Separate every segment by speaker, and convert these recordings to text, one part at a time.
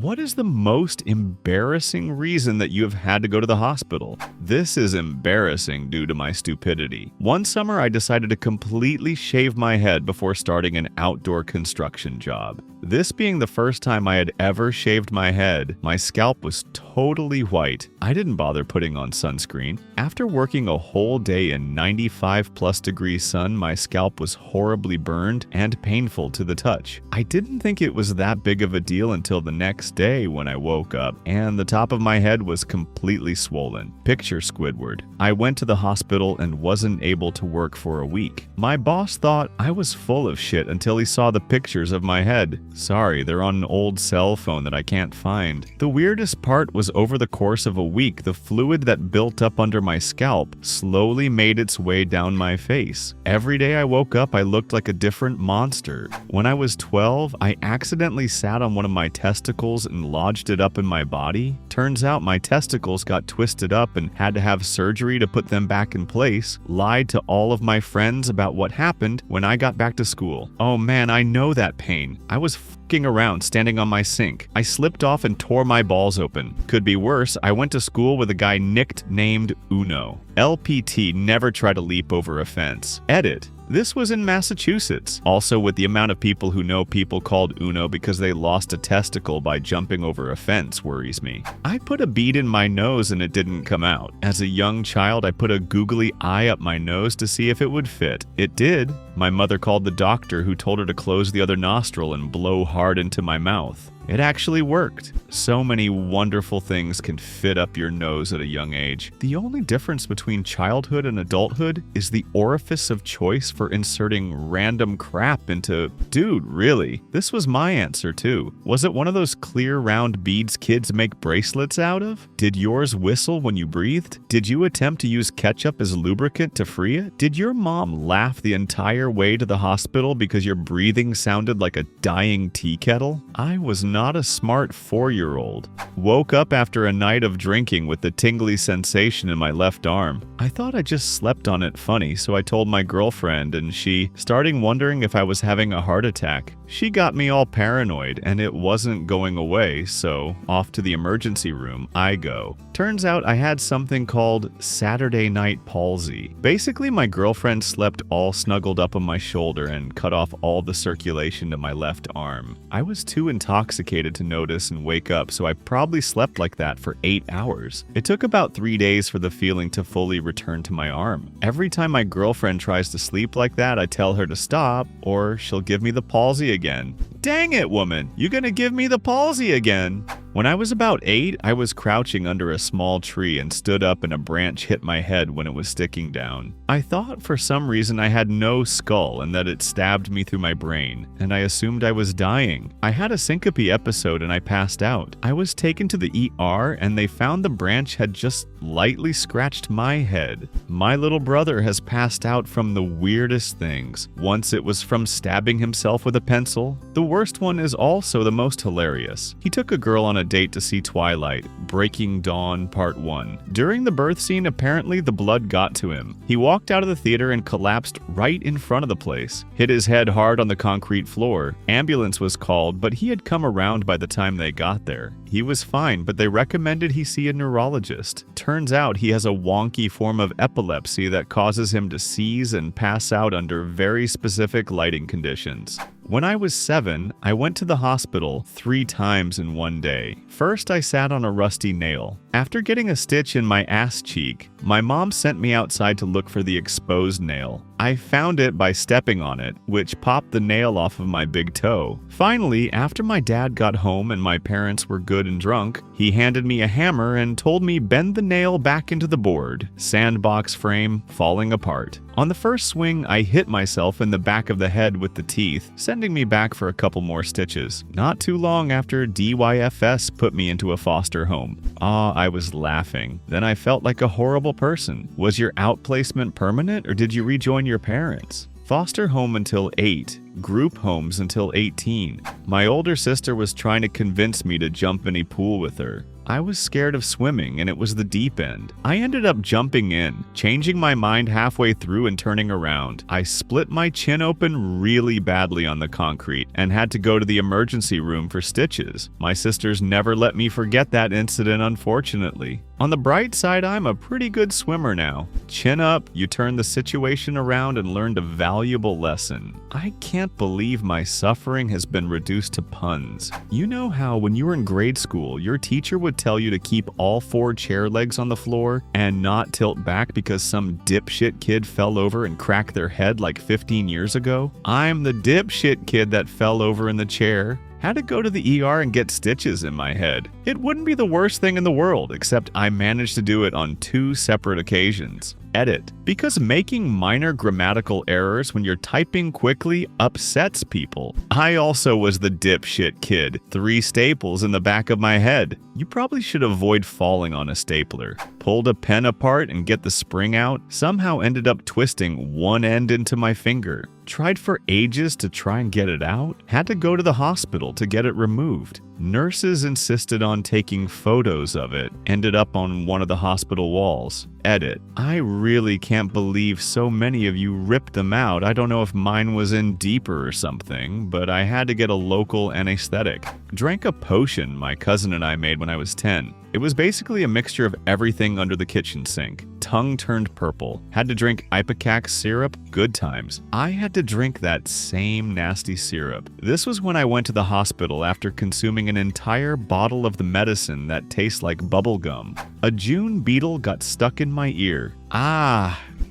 Speaker 1: What is the most embarrassing reason that you have had to go to the hospital? This is embarrassing due to my stupidity. One summer, I decided to completely shave my head before starting an outdoor construction job. This being the first time I had ever shaved my head, my scalp was totally white. I didn't bother putting on sunscreen. After working a whole day in 95+ degree sun, my scalp was horribly burned and painful to the touch. I didn't think it was that big of a deal until the next day when I woke up and the top of my head was completely swollen. Picture Squidward. I went to the hospital and wasn't able to work for a week. My boss thought I was full of shit until he saw the pictures of my head. Sorry, they're on an old cell phone that I can't find. The weirdest part was over the course of a week, the fluid that built up under my scalp slowly made its way down my face. Every day I woke up, I looked like a different monster. When I was 12, I accidentally sat on one of my testicles and lodged it up in my body. Turns out my testicles got twisted up and had to have surgery to put them back in place. Lied to all of my friends about what happened when I got back to school. Oh man, I know that pain. I was f***ing around standing on my sink. I slipped off and tore my balls open. Could be worse, I went to school with a guy nicknamed Uno. LPT, never try to leap over a fence. Edit. This was in Massachusetts. Also, with the amount of people who know people called Uno because they lost a testicle by jumping over a fence worries me. I put a bead in my nose and it didn't come out. As a young child, I put a googly eye up my nose to see if it would fit. It did. My mother called the doctor, who told her to close the other nostril and blow hard into my mouth. It actually worked. So many wonderful things can fit up your nose at a young age. The only difference between childhood and adulthood is the orifice of choice for inserting random crap into. Dude, really? This was my answer too. Was it one of those clear round beads kids make bracelets out of? Did yours whistle when you breathed? Did you attempt to use ketchup as lubricant to free it? Did your mom laugh the entire way to the hospital because your breathing sounded like a dying tea kettle? I was not a smart 4-year-old. Woke up after a night of drinking with the tingly sensation in my left arm. I thought I just slept on it funny, so I told my girlfriend and she, starting wondering if I was having a heart attack. She got me all paranoid and it wasn't going away, so off to the emergency room I go. Turns out I had something called Saturday night palsy. Basically, my girlfriend slept all snuggled up on my shoulder and cut off all the circulation to my left arm. I was too intoxicated to notice and wake up, so I probably slept like that for 8 hours. It took about 3 days for the feeling to fully return to my arm. Every time my girlfriend tries to sleep like that, I tell her to stop, or she'll give me the palsy again. Dang it, woman! You gonna give me the palsy again? When I was about 8, I was crouching under a small tree and stood up and a branch hit my head when it was sticking down. I thought for some reason I had no skull and that it stabbed me through my brain, and I assumed I was dying. I had a syncope episode and I passed out. I was taken to the ER and they found the branch had just lightly scratched my head. My little brother has passed out from the weirdest things. Once it was from stabbing himself with a pencil. The worst one is also the most hilarious. He took a girl on a date to see Twilight, Breaking Dawn Part 1. During the birth scene, apparently the blood got to him. He walked out of the theater and collapsed right in front of the place. Hit his head hard on the concrete floor. Ambulance was called, but he had come around by the time they got there. He was fine, but they recommended he see a neurologist. Turns out he has a wonky form of epilepsy that causes him to seize and pass out under very specific lighting conditions. When I was 7, I went to the hospital 3 times in one day. First, I sat on a rusty nail. After getting a stitch in my ass cheek, my mom sent me outside to look for the exposed nail. I found it by stepping on it, which popped the nail off of my big toe. Finally, after my dad got home and my parents were good and drunk, he handed me a hammer and told me bend the nail back into the board. Sandbox frame falling apart. On the first swing, I hit myself in the back of the head with the teeth, sending me back for a couple more stitches. Not too long after, DYFS put me into a foster home. I was laughing. Then I felt like a horrible person. Was your outplacement permanent or did you rejoin your parents? Foster home until 8. group homes until 18. My older sister was trying to convince me to jump in a pool with her. I was scared of swimming and it was the deep end. I ended up jumping in, changing my mind halfway through and turning around. I split my chin open really badly on the concrete and had to go to the emergency room for stitches. My sisters never let me forget that incident, unfortunately. On the bright side, I'm a pretty good swimmer now. Chin up, you turn the situation around and learned a valuable lesson. I can't believe my suffering has been reduced to puns. You know how when you were in grade school, your teacher would tell you to keep all 4 chair legs on the floor and not tilt back because some dipshit kid fell over and cracked their head like 15 years ago? I'm the dipshit kid that fell over in the chair. Had to go to the ER and get stitches in my head. It wouldn't be the worst thing in the world, except I managed to do it on 2 separate occasions. Edit. Because making minor grammatical errors when you're typing quickly upsets people. I also was the dipshit kid. 3 staples in the back of my head. You probably should avoid falling on a stapler. Pulled a pen apart and get the spring out, somehow ended up twisting one end into my finger. Tried for ages to try and get it out. Had to go to the hospital to get it removed. Nurses insisted on taking photos of it. Ended up on one of the hospital walls. Edit. I really can't believe so many of you ripped them out. I don't know if mine was in deeper or something, but I had to get a local anesthetic. Drank a potion my cousin and I made when I was 10. It was basically a mixture of everything under the kitchen sink. Tongue turned purple. Had to drink ipecac syrup. Good times. I had to drink that same nasty syrup. This was when I went to the hospital after consuming an entire bottle of the medicine that tastes like bubble gum. A June beetle got stuck in my ear.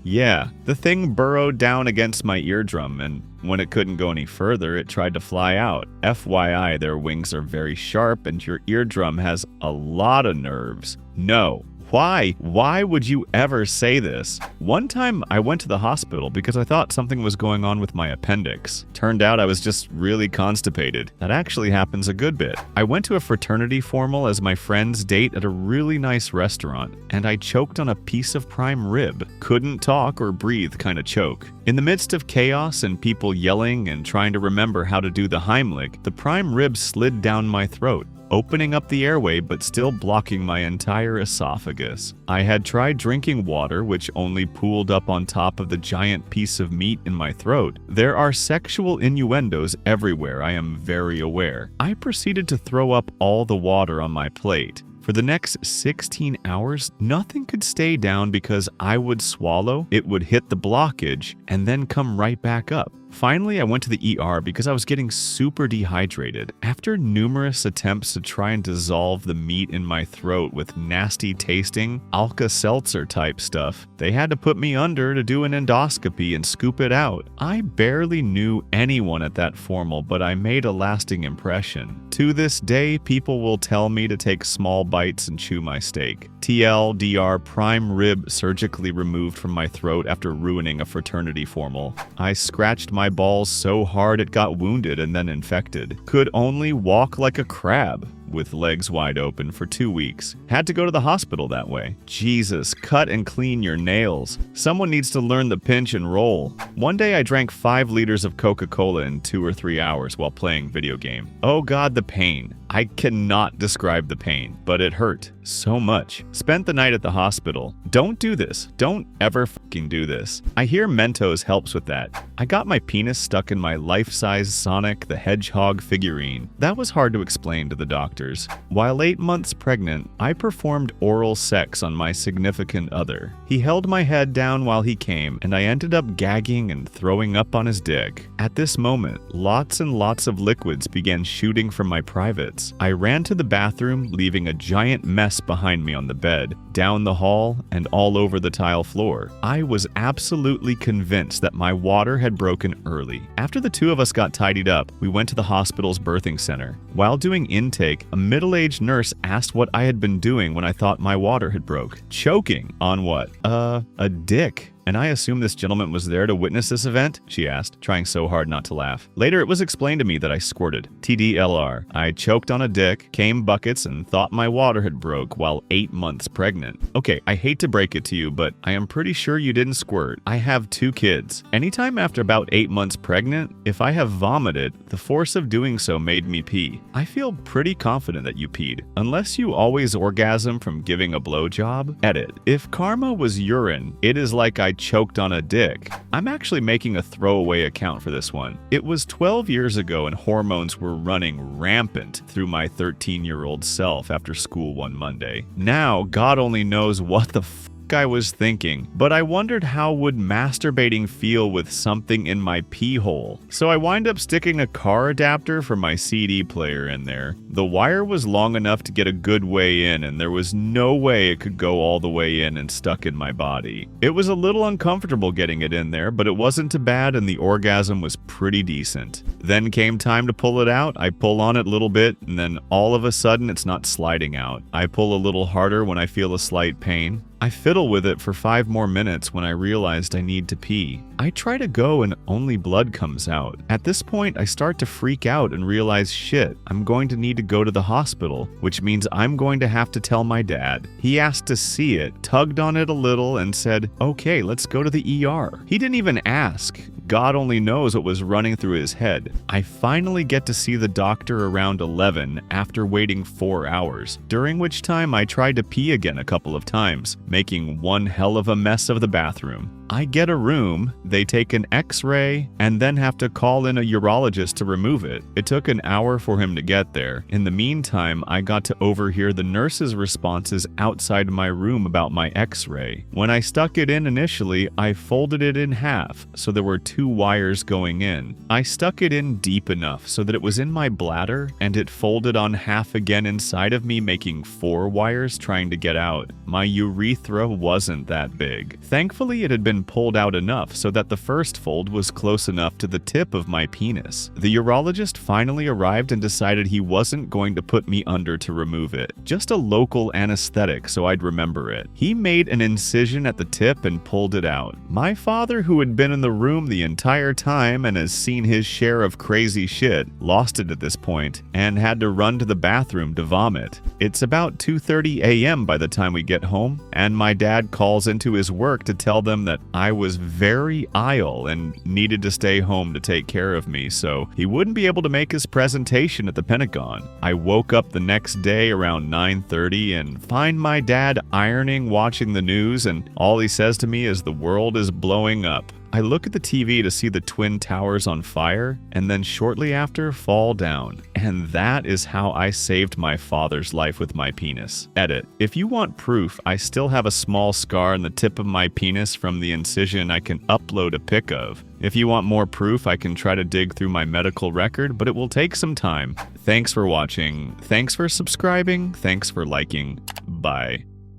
Speaker 1: Yeah, the thing burrowed down against my eardrum, and when it couldn't go any further, it tried to fly out. FYI, their wings are very sharp and your eardrum has a lot of nerves. No. Why would you ever say this? One time I went to the hospital because I thought something was going on with my appendix. Turned out I was just really constipated. That actually happens a good bit. I went to a fraternity formal as my friend's date at a really nice restaurant, and I choked on a piece of prime rib. Couldn't talk or breathe kind of choke. In the midst of chaos and people yelling and trying to remember how to do the Heimlich, the prime rib slid down my throat, opening up the airway but still blocking my entire esophagus. I had tried drinking water, which only pooled up on top of the giant piece of meat in my throat. There are sexual innuendos everywhere, I am very aware. I proceeded to throw up all the water on my plate. For the next 16 hours, nothing could stay down because I would swallow, it would hit the blockage, and then come right back up. Finally, I went to the ER because I was getting super dehydrated. After numerous attempts to try and dissolve the meat in my throat with nasty tasting Alka-Seltzer type stuff, they had to put me under to do an endoscopy and scoop it out. I barely knew anyone at that formal, but I made a lasting impression. To this day, people will tell me to take small bites and chew my steak. TLDR, prime rib surgically removed from my throat after ruining a fraternity formal. I scratched my balls so hard it got wounded and then infected. Could only walk like a crab with legs wide open for 2 weeks. Had to go to the hospital that way. Jesus, cut and clean your nails. Someone needs to learn the pinch and roll. One day I drank 5 liters of Coca-Cola in 2 or 3 hours while playing video game. Oh God, the pain. I cannot describe the pain, but it hurt so much. Spent the night at the hospital. Don't do this. Don't ever fucking do this. I hear Mentos helps with that. I got my penis stuck in my life-size Sonic the Hedgehog figurine. That was hard to explain to the doctors. While 8 months pregnant, I performed oral sex on my significant other. He held my head down while he came, and I ended up gagging and throwing up on his dick. At this moment, lots and lots of liquids began shooting from my privates. I ran to the bathroom, leaving a giant mess behind me on the bed, down the hall, and all over the tile floor. I was absolutely convinced that my water had broken early. After the 2 of us got tidied up, we went to the hospital's birthing center. While doing intake, a middle-aged nurse asked what I had been doing when I thought my water had broke. Choking on what? A dick. "And I assume this gentleman was there to witness this event?" she asked, trying so hard not to laugh. Later, it was explained to me that I squirted. TDLR. I choked on a dick, came buckets, and thought my water had broke while 8 months pregnant. Okay, I hate to break it to you, but I am pretty sure you didn't squirt. I have 2 kids. Anytime after about 8 months pregnant, if I have vomited, the force of doing so made me pee. I feel pretty confident that you peed. Unless you always orgasm from giving a blowjob? Edit. If karma was urine, it is like I choked on a dick. I'm actually making a throwaway account for this one. It was 12 years ago and hormones were running rampant through my 13-year-old self after school one Monday. Now, God only knows what the I was thinking, but I wondered how would masturbating feel with something in my pee hole. So I wind up sticking a car adapter for my CD player in there. The wire was long enough to get a good way in, and there was no way it could go all the way in and stuck in my body. It was a little uncomfortable getting it in there, but it wasn't too bad and the orgasm was pretty decent. Then came time to pull it out. I pull on it a little bit, and then all of a sudden it's not sliding out. I pull a little harder when I feel a slight pain. I fiddle with it for 5 more minutes when I realized I need to pee. I try to go and only blood comes out. At this point, I start to freak out and realize, shit, I'm going to need to go to the hospital, which means I'm going to have to tell my dad. He asked to see it, tugged on it a little, and said, okay, let's go to the ER. He didn't even ask. God only knows what was running through his head. I finally get to see the doctor around 11 after waiting 4 hours, during which time I tried to pee again a couple of times, making one hell of a mess of the bathroom. I get a room, they take an x-ray, and then have to call in a urologist to remove it. It took an hour for him to get there. In the meantime, I got to overhear the nurse's responses outside my room about my x-ray. When I stuck it in initially, I folded it in half, so there were 2 wires going in. I stuck it in deep enough so that it was in my bladder, and it folded on half again inside of me, making 4 wires trying to get out. My urethra wasn't that big. Thankfully, it had been pulled out enough so that the first fold was close enough to the tip of my penis. The urologist finally arrived and decided he wasn't going to put me under to remove it. Just a local anesthetic so I'd remember it. He made an incision at the tip and pulled it out. My father, who had been in the room the entire time and has seen his share of crazy shit, lost it at this point and had to run to the bathroom to vomit. It's about 2:30 a.m. by the time we get home, and my dad calls into his work to tell them that I was very ill and needed to stay home to take care of me, so he wouldn't be able to make his presentation at the Pentagon. I woke up the next day around 9:30 and find my dad ironing, watching the news, and all he says to me is the world is blowing up. I look at the TV to see the Twin Towers on fire, and then shortly after fall down. And that is how I saved my father's life with my penis. Edit. If you want proof, I still have a small scar on the tip of my penis from the incision I can upload a pic of. If you want more proof, I can try to dig through my medical record, but it will take some time. Thanks for watching. Thanks for subscribing. Thanks for liking. Bye.